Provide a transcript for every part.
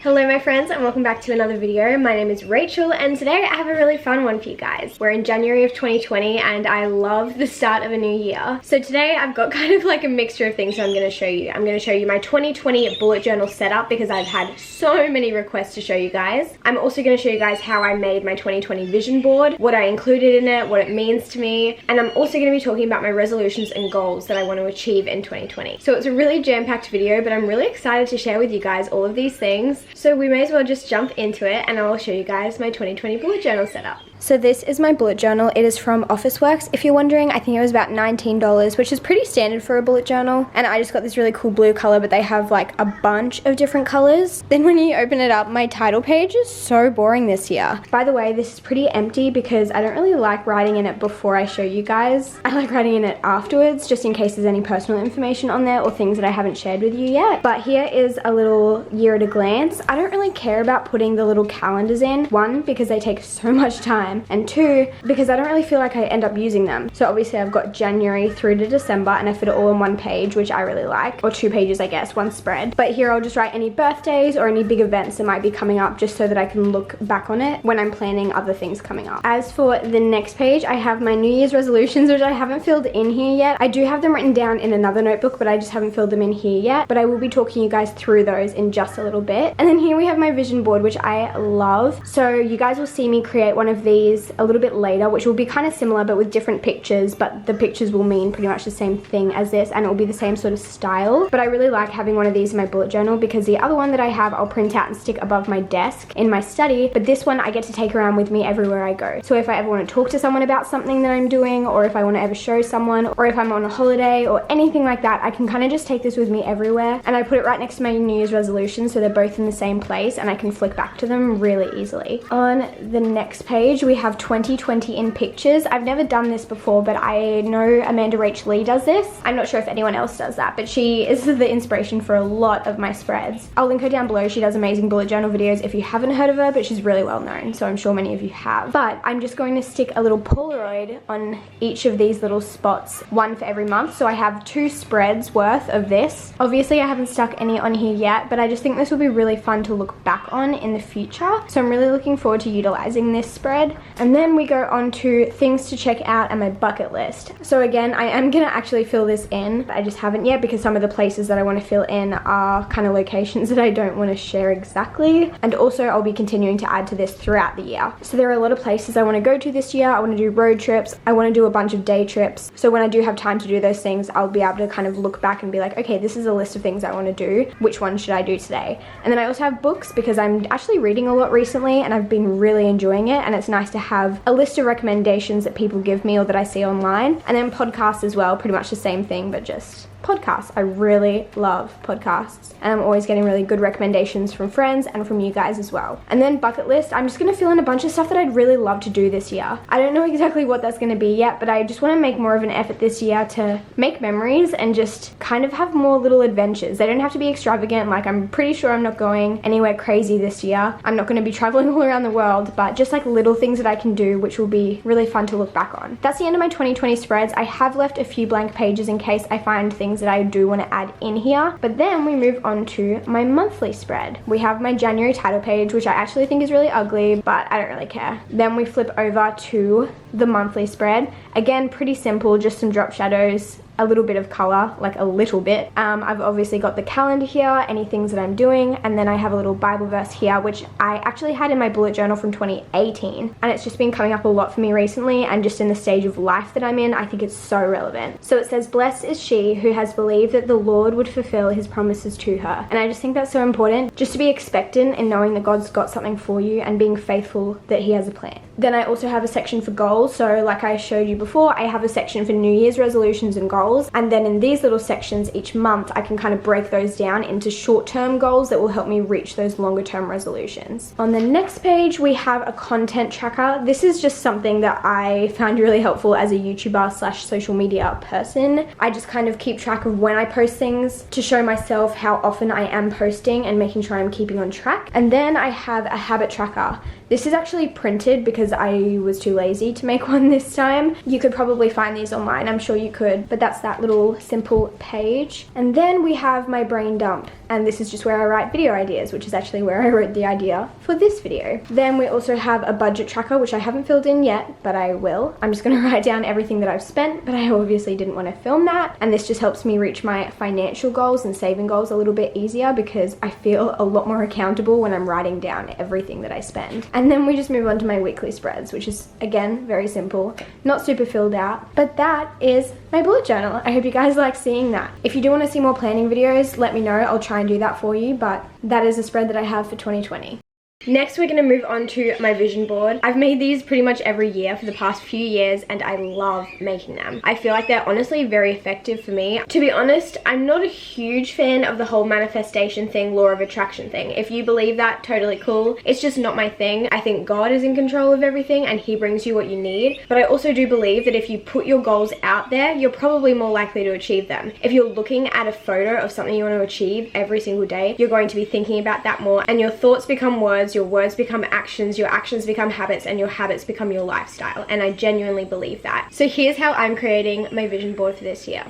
Hello my friends and welcome back to another video. My name is Rachel and today I have a really fun one for you guys. We're in January of 2020 and I love the start of a new year. So today I've got kind of like a mixture of things that I'm going to show you. I'm going to show you my 2020 bullet journal setup because I've had so many requests to show you guys. I'm also going to show you guys how I made my 2020 vision board, what I included in it, what it means to me, and I'm also going to be talking about my resolutions and goals that I want to achieve in 2020. So it's a really jam-packed video, but I'm really excited to share with you guys all of these things. So we may as well just jump into it and I'll show you guys my 2020 bullet journal setup. So this is my bullet journal. It is from Officeworks. If you're wondering, I think it was about $19, which is pretty standard for a bullet journal. And I just got this really cool blue color, but they have like a bunch of different colors. Then when you open it up, my title page is so boring this year. By the way, this is pretty empty because I don't really like writing in it before I show you guys. I like writing in it afterwards, just in case there's any personal information on there or things that I haven't shared with you yet. But here is a little year at a glance. I don't really care about putting the little calendars in. One, because they take so much time. And two, because I don't really feel like I end up using them. So obviously I've got January through to December and I fit it all on one page, which I really like, or two pages I guess, one spread. But here I'll just write any birthdays or any big events that might be coming up just so that I can look back on it when I'm planning other things coming up. As for the next page, I have my New Year's resolutions, which I haven't filled in here yet. I do have them written down in another notebook, but I just haven't filled them in here yet. But I will be talking you guys through those in just a little bit. And then here we have my vision board, which I love. So you guys will see me create one of these a little bit later, which will be kind of similar but with different pictures, but the pictures will mean pretty much the same thing as this and it will be the same sort of style. But I really like having one of these in my bullet journal because the other one that I have I'll print out and stick above my desk in my study, but this one I get to take around with me everywhere I go. So if I ever want to talk to someone about something that I'm doing, or if I want to ever show someone, or if I'm on a holiday or anything like that, I can kind of just take this with me everywhere. And I put it right next to my New Year's resolution so they're both in the same place and I can flick back to them really easily. On the next page we have 2020 in pictures. I've never done this before, but I know Amanda Rach Lee does this. I'm not sure if anyone else does that, but she is the inspiration for a lot of my spreads. I'll link her down below. She does amazing bullet journal videos if you haven't heard of her, but she's really well known, so I'm sure many of you have. But I'm just going to stick a little Polaroid on each of these little spots, one for every month. So I have 2 spreads worth of this. Obviously I haven't stuck any on here yet, but I just think this will be really fun to look back on in the future. So I'm really looking forward to utilizing this spread. And then we go on to things to check out and my bucket list. So again, I am gonna actually fill this in. I just haven't yet because some of the places that I want to fill in are kind of locations that I don't want to share exactly. And also I'll be continuing to add to this throughout the year. So there are a lot of places I want to go to this year. I want to do road trips. I want to do a bunch of day trips. So when I do have time to do those things, I'll be able to kind of look back and be like, okay, this is a list of things I want to do. Which one should I do today? And then I also have books because I'm actually reading a lot recently and I've been really enjoying it, and it's nice to have a list of recommendations that people give me or that I see online. And then podcasts as well, pretty much the same thing, but just podcasts. I really love podcasts and I'm always getting really good recommendations from friends and from you guys as well. And then bucket list, I'm just going to fill in a bunch of stuff that I'd really love to do this year. I don't know exactly what that's going to be yet, but I just want to make more of an effort this year to make memories and just kind of have more little adventures. They don't have to be extravagant. Like, I'm pretty sure I'm not going anywhere crazy this year. I'm not going to be traveling all around the world, but just like little things that I can do which will be really fun to look back on. That's the end of my 2020 spreads. I have left a few blank pages in case I find things that I do want to add in here. But then we move on to my monthly spread. We have my January title page, which I actually think is really ugly, but I don't really care. Then we flip over to the monthly spread. Again, pretty simple, just some drop shadows, a little bit of color, like a little bit. I've obviously got the calendar here, any things that I'm doing, and then I have a little Bible verse here, which I actually had in my bullet journal from 2018, and it's just been coming up a lot for me recently, and just in the stage of life that I'm in, I think it's so relevant. So it says, "Blessed is she who has believed that the Lord would fulfill his promises to her." And I just think that's so important, just to be expectant and knowing that God's got something for you and being faithful that he has a plan. Then I also have a section for goals. So like I showed you before, I have a section for New Year's resolutions and goals. And then in these little sections each month, I can kind of break those down into short-term goals that will help me reach those longer-term resolutions. On the next page, we have a content tracker. This is just something that I found really helpful as a YouTuber / social media person. I just kind of keep track of when I post things to show myself how often I am posting and making sure I'm keeping on track. And then I have a habit tracker. This is actually printed because I was too lazy to make one this time. You could probably find these online, I'm sure you could, but that's that little simple page. And then we have my brain dump, and this is just where I write video ideas, which is actually where I wrote the idea for this video. Then we also have a budget tracker, which I haven't filled in yet, but I will. I'm just gonna write down everything that I've spent, but I obviously didn't want to film that. And this just helps me reach my financial goals and saving goals a little bit easier because I feel a lot more accountable when I'm writing down everything that I spend. And then we just move on to my weekly spreads, which is again very simple, not super filled out, but that is my bullet journal. I hope you guys like seeing that. If you do want to see more planning videos, let me know. I'll try and do that for you, but that is a spread that I have for 2020. Next, we're going to move on to my vision board. I've made these pretty much every year for the past few years, and I love making them. I feel like they're honestly very effective for me. To be honest, I'm not a huge fan of the whole manifestation thing, law of attraction thing. If you believe that, totally cool. It's just not my thing. I think God is in control of everything and he brings you what you need. But I also do believe that if you put your goals out there, you're probably more likely to achieve them. If you're looking at a photo of something you want to achieve every single day, you're going to be thinking about that more, and your thoughts become words, your words become actions, your actions become habits, and your habits become your lifestyle. And I genuinely believe that. So here's how I'm creating my vision board for this year.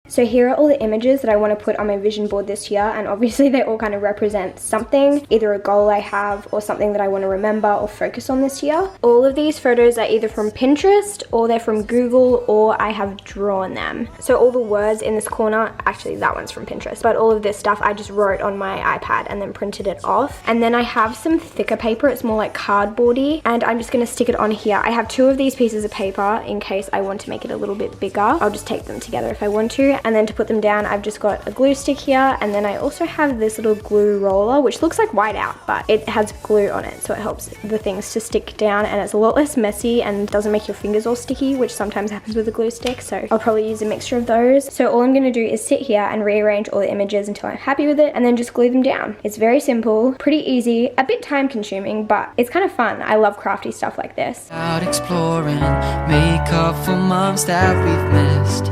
So here are all the images that I want to put on my vision board this year, and obviously they all kind of represent something, either a goal I have or something that I want to remember or focus on this year. All of these photos are either from Pinterest or they're from Google, or I have drawn them. So all the words in this corner, actually that one's from Pinterest, but all of this stuff I just wrote on my iPad and then printed it off. And then I have some thicker paper, it's more like cardboardy, and I'm just going to stick it on here. I have 2 of these pieces of paper in case I want to make it a little bit bigger. I'll just tape them together if I want to. And then to put them down, I've just got a glue stick here, and then I also have this little glue roller, which looks like whiteout, but it has glue on it, so it helps the things to stick down, and it's a lot less messy and doesn't make your fingers all sticky, which sometimes happens with a glue stick, so I'll probably use a mixture of those. So all I'm going to do is sit here and rearrange all the images until I'm happy with it, and then just glue them down. It's very simple, pretty easy, a bit time consuming, but it's kind of fun. I love crafty stuff like this. Out exploring, make up for months that we've missed.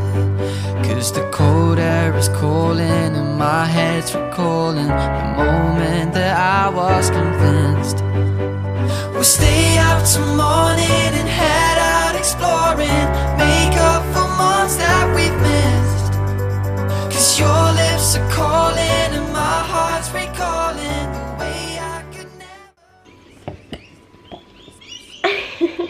Cause the cold air is calling and my head's recalling the moment that I was convinced. We'll stay up till morning and head out exploring, make up for months that we've missed. Cause your lips are calling and my heart's recalling the way I could never.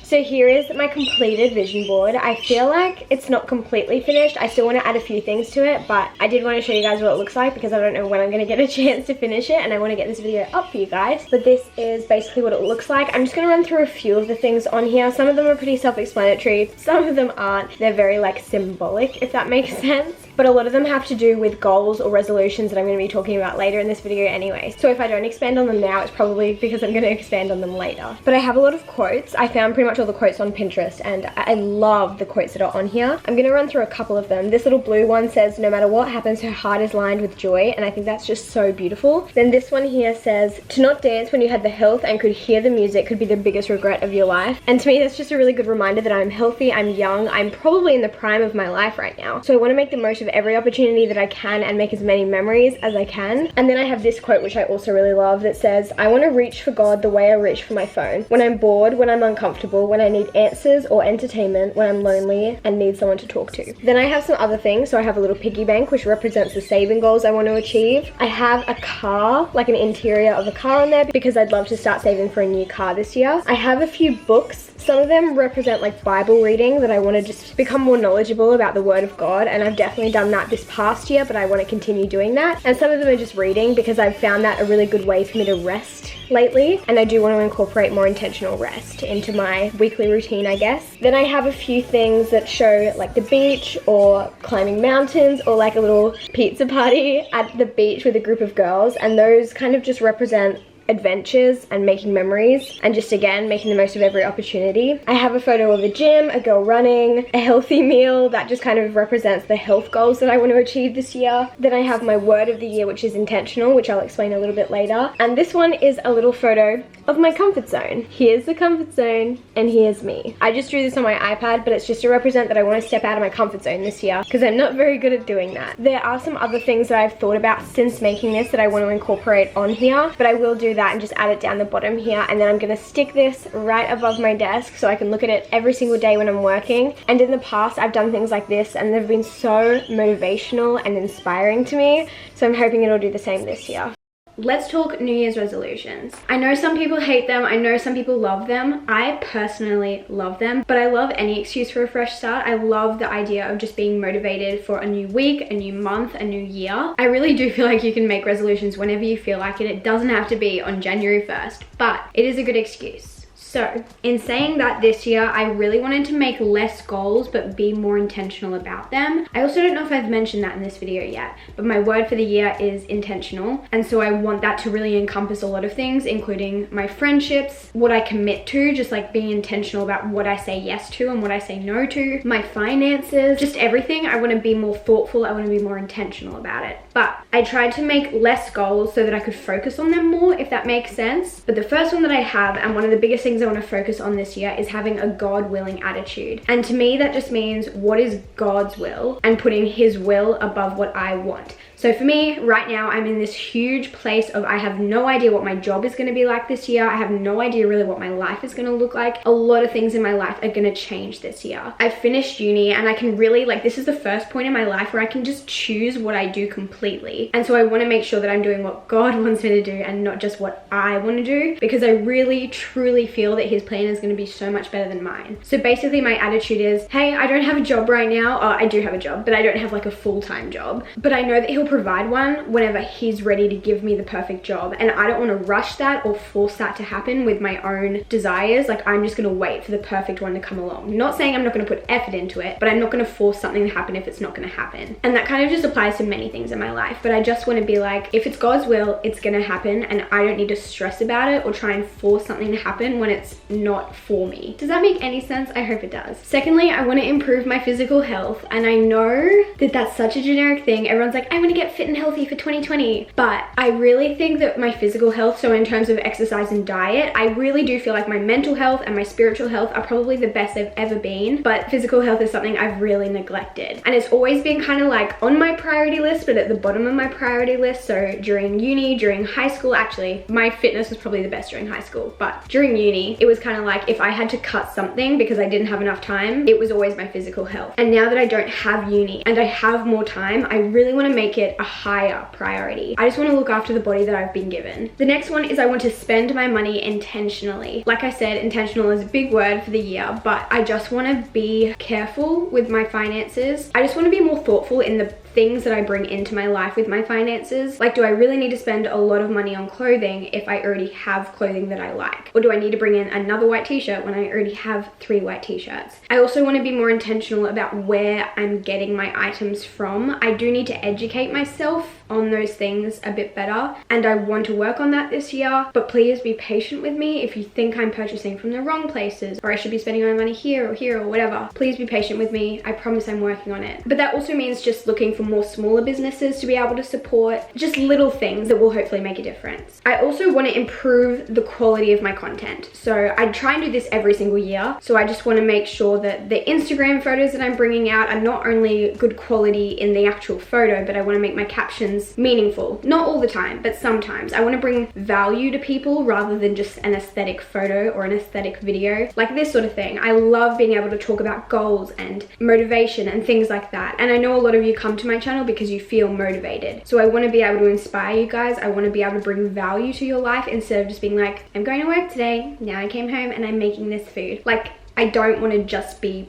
So here is my completed vision board. I feel like it's not completely finished. I still want to add a few things to it, but I did want to show you guys what it looks like because I don't know when I'm going to get a chance to finish it, and I want to get this video up for you guys. But this is basically what it looks like. I'm just going to run through a few of the things on here. Some of them are pretty self-explanatory. Some of them aren't. They're very like symbolic, if that makes sense. But a lot of them have to do with goals or resolutions that I'm going to be talking about later in this video anyway. So if I don't expand on them now, it's probably because I'm going to expand on them later. But I have a lot of quotes. I found pretty much all the quotes on Pinterest, and I love the quotes that are on here. I'm going to run through a couple of them. This little blue one says, "No matter what happens, her heart is lined with joy," and I think that's just so beautiful. Then this one here says, "To not dance when you had the health and could hear the music could be the biggest regret of your life." And to me, that's just a really good reminder that I'm healthy, I'm young, I'm probably in the prime of my life right now. So I want to make the most of every opportunity that I can and make as many memories as I can. And then I have this quote, which I also really love, that says, "I want to reach for God the way I reach for my phone. When I'm bored, when I'm uncomfortable, when I need answers or entertainment, when I'm lonely and need someone to talk to." Then I have some other things. So I have a little piggy bank, which represents the saving goals I want to achieve. I have a car, like an interior of a car on there, because I'd love to start saving for a new car this year. I have a few books. Some of them represent like Bible reading, that I want to just become more knowledgeable about the Word of God, and I've definitely done that this past year, but I want to continue doing that. And some of them are just reading, because I've found that a really good way for me to rest lately, and I do want to incorporate more intentional rest into my weekly routine, I guess. Then I have a few things that show like the beach or climbing mountains, or like a little pizza party at the beach with a group of girls, and those kind of just represent adventures and making memories, and just again making the most of every opportunity. I have a photo of a gym, a girl running, a healthy meal that just kind of represents the health goals that I want to achieve this year. Then I have my word of the year, which is intentional, which I'll explain a little bit later. And this one is a little photo of my comfort zone. Here's the comfort zone and here's me. I just drew this on my iPad, but it's just to represent that I want to step out of my comfort zone this year, because I'm not very good at doing that. There are some other things that I've thought about since making this that I want to incorporate on here, but I will do exactly that and just add it down the bottom here. And then I'm gonna stick this right above my desk so I can look at it every single day when I'm working. And in the past, I've done things like this and they've been so motivational and inspiring to me. So I'm hoping it'll do the same this year. Let's talk New Year's resolutions. I know some people hate them. I know some people love them. I personally love them, but I love any excuse for a fresh start. I love the idea of just being motivated for a new week, a new month, a new year. I really do feel like you can make resolutions whenever you feel like it. It doesn't have to be on January 1st, but it is a good excuse. So in saying that, this year I really wanted to make less goals but be more intentional about them. I also don't know if I've mentioned that in this video yet, but my word for the year is intentional, and so I want that to really encompass a lot of things, including my friendships, what I commit to, just like being intentional about what I say yes to and what I say no to, my finances, just everything. I want to be more thoughtful. I want to be more intentional about it. But I tried to make less goals so that I could focus on them more, if that makes sense. But the first one that I have, and one of the biggest things I want to focus on this year, is having a God-willing attitude. And to me, that just means what is God's will and putting his will above what I want. So for me, right now, I'm in this huge place of I have no idea what my job is going to be like this year. I have no idea really what my life is going to look like. A lot of things in my life are going to change this year. I finished uni and I can really, like, this is the first point in my life where I can just choose what I do completely. And so I want to make sure that I'm doing what God wants me to do and not just what I want to do, because I really, truly feel that his plan is going to be so much better than mine. So basically my attitude is, hey, I don't have a job right now. Oh, I do have a job, but I don't have like a full-time job. But I know that he'll provide one whenever he's ready to give me the perfect job, and I don't want to rush that or force that to happen with my own desires. Like, I'm just going to wait for the perfect one to come along. Not saying I'm not going to put effort into it, but I'm not going to force something to happen if it's not going to happen. And that kind of just applies to many things in my life, but I just want to be like, if it's God's will, it's going to happen, and I don't need to stress about it or try and force something to happen when it's not for me. Does that make any sense? I hope it does. Secondly, I want to improve my physical health, and I know that that's such a generic thing. Everyone's like, I want to get fit and healthy for 2020, but I really think that my physical health, so in terms of exercise and diet, I really do feel like my mental health and my spiritual health are probably the best they've ever been, but physical health is something I've really neglected, and it's always been kind of like on my priority list, but at the bottom of my priority list. So during uni, during high school, actually my fitness was probably the best during high school, but during uni it was kind of like if I had to cut something because I didn't have enough time, it was always my physical health. And now that I don't have uni and I have more time, I really want to make it a higher priority. I just want to look after the body that I've been given. The next one is I want to spend my money intentionally. Like I said, intentional is a big word for the year, but I just want to be careful with my finances. I just want to be more thoughtful in the things that I bring into my life with my finances. Like, do I really need to spend a lot of money on clothing if I already have clothing that I like? Or do I need to bring in another white t-shirt when I already have 3 white t-shirts? I also want to be more intentional about where I'm getting my items from. I do need to educate myself on those things a bit better, and I want to work on that this year, but please be patient with me if you think I'm purchasing from the wrong places, or I should be spending my money here or whatever. Please be patient with me. I promise I'm working on it. But that also means just looking for more smaller businesses to be able to support, just little things that will hopefully make a difference. I also want to improve the quality of my content. So I try and do this every single year. So I just want to make sure that the Instagram photos that I'm bringing out are not only good quality in the actual photo, but I want to make my captions meaningful. Not all the time, but sometimes. I want to bring value to people rather than just an aesthetic photo or an aesthetic video, like this sort of thing. I love being able to talk about goals and motivation and things like that. And I know a lot of you come to my channel because you feel motivated. So I want to be able to inspire you guys. I want to be able to bring value to your life instead of just being like, I'm going to work today, now I came home and I'm making this food. Like, I don't want to just be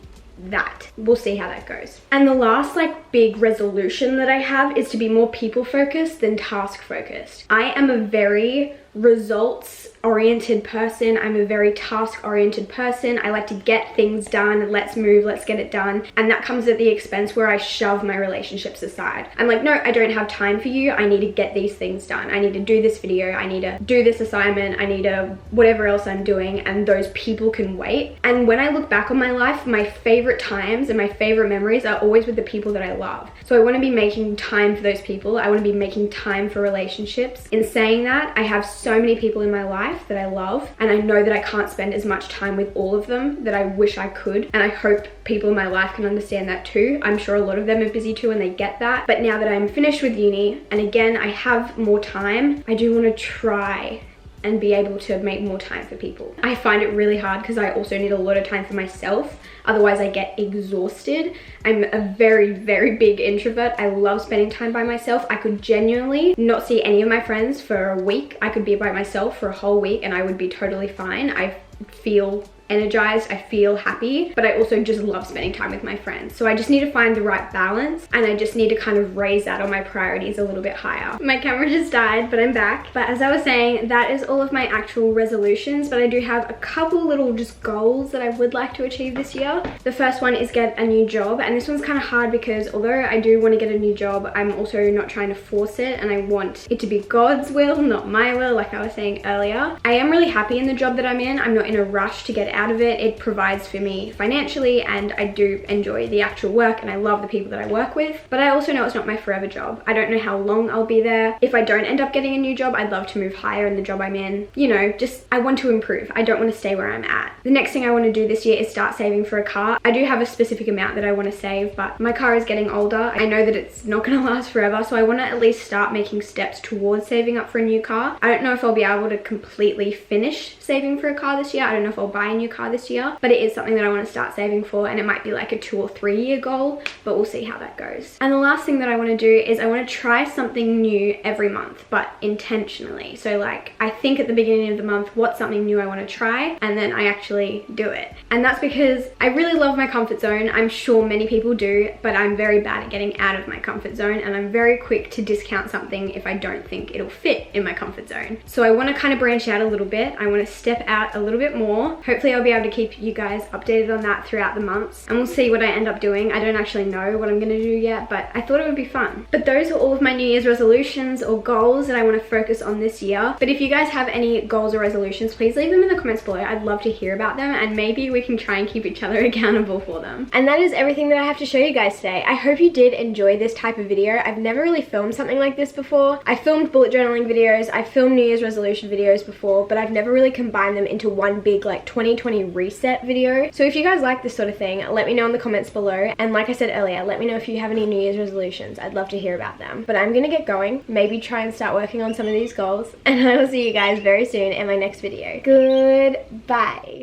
that. We'll see how that goes. And the last like big resolution that I have is to be more people focused than task focused. I am a very results oriented person. I'm a very task oriented person. I like to get things done. Let's move, let's get it done. And that comes at the expense where I shove my relationships aside. I'm like, no, I don't have time for you. I need to get these things done. I need to do this video. I need to do this assignment. I need to whatever else I'm doing, and those people can wait. And when I look back on my life, my favorite times and my favorite memories are always with the people that I love. So I want to be making time for those people. I want to be making time for relationships. In saying that, I have so many people in my life that I love, and I know that I can't spend as much time with all of them that I wish I could, and I hope people in my life can understand that too. I'm sure a lot of them are busy too and they get that, but now that I'm finished with uni and again I have more time, I do want to try and be able to make more time for people. I find it really hard because I also need a lot of time for myself. Otherwise I get exhausted. I'm a very, very big introvert. I love spending time by myself. I could genuinely not see any of my friends for a week. I could be by myself for a whole week and I would be totally fine. I feel energized, I feel happy, but I also just love spending time with my friends. So I just need to find the right balance, and I just need to kind of raise that on my priorities a little bit higher. My camera just died, but I'm back. But as I was saying, that is all of my actual resolutions, but I do have a couple little just goals that I would like to achieve this year. The first one is get a new job, and this one's kind of hard because although I do want to get a new job, I'm also not trying to force it, and I want it to be God's will, not my will, like I was saying earlier. I am really happy in the job that I'm in. I'm not in a rush to get out of it. It provides for me financially, and I do enjoy the actual work, and I love the people that I work with, but I also know it's not my forever job. I don't know how long I'll be there. If I don't end up getting a new job, I'd love to move higher in the job I'm in. You know, just I want to improve. I don't want to stay where I'm at. The next thing I want to do this year is start saving for a car. I do have a specific amount that I want to save, but my car is getting older. I know that it's not going to last forever, so I want to at least start making steps towards saving up for a new car. I don't know if I'll be able to completely finish saving for a car this year. I don't know if I'll buy a new car this year, but it is something that I want to start saving for, and it might be like a 2 or 3 year goal, but we'll see how that goes. And the last thing that I want to do is I want to try something new every month, but intentionally. So like I think at the beginning of the month what's something new I want to try, and then I actually do it. And that's because I really love my comfort zone. I'm sure many people do, but I'm very bad at getting out of my comfort zone, and I'm very quick to discount something if I don't think it'll fit in my comfort zone. So I want to kind of branch out a little bit. I want to step out a little bit more. Hopefully I'll be able to keep you guys updated on that throughout the months, and we'll see what I end up doing. I don't actually know what I'm going to do yet, but I thought it would be fun. But those are all of my New Year's resolutions or goals that I want to focus on this year. But if you guys have any goals or resolutions, please leave them in the comments below. I'd love to hear about them, and maybe we can try and keep each other accountable for them. And that is everything that I have to show you guys today. I hope you did enjoy this type of video. I've never really filmed something like this before. I filmed bullet journaling videos, I filmed New Year's resolution videos before, but I've never really combined them into one big like 2020 reset video. So if you guys like this sort of thing, let me know in the comments below. And like I said earlier, let me know if you have any New Year's resolutions. I'd love to hear about them. But I'm gonna get going, maybe try and start working on some of these goals, and I will see you guys very soon in my next video. Goodbye.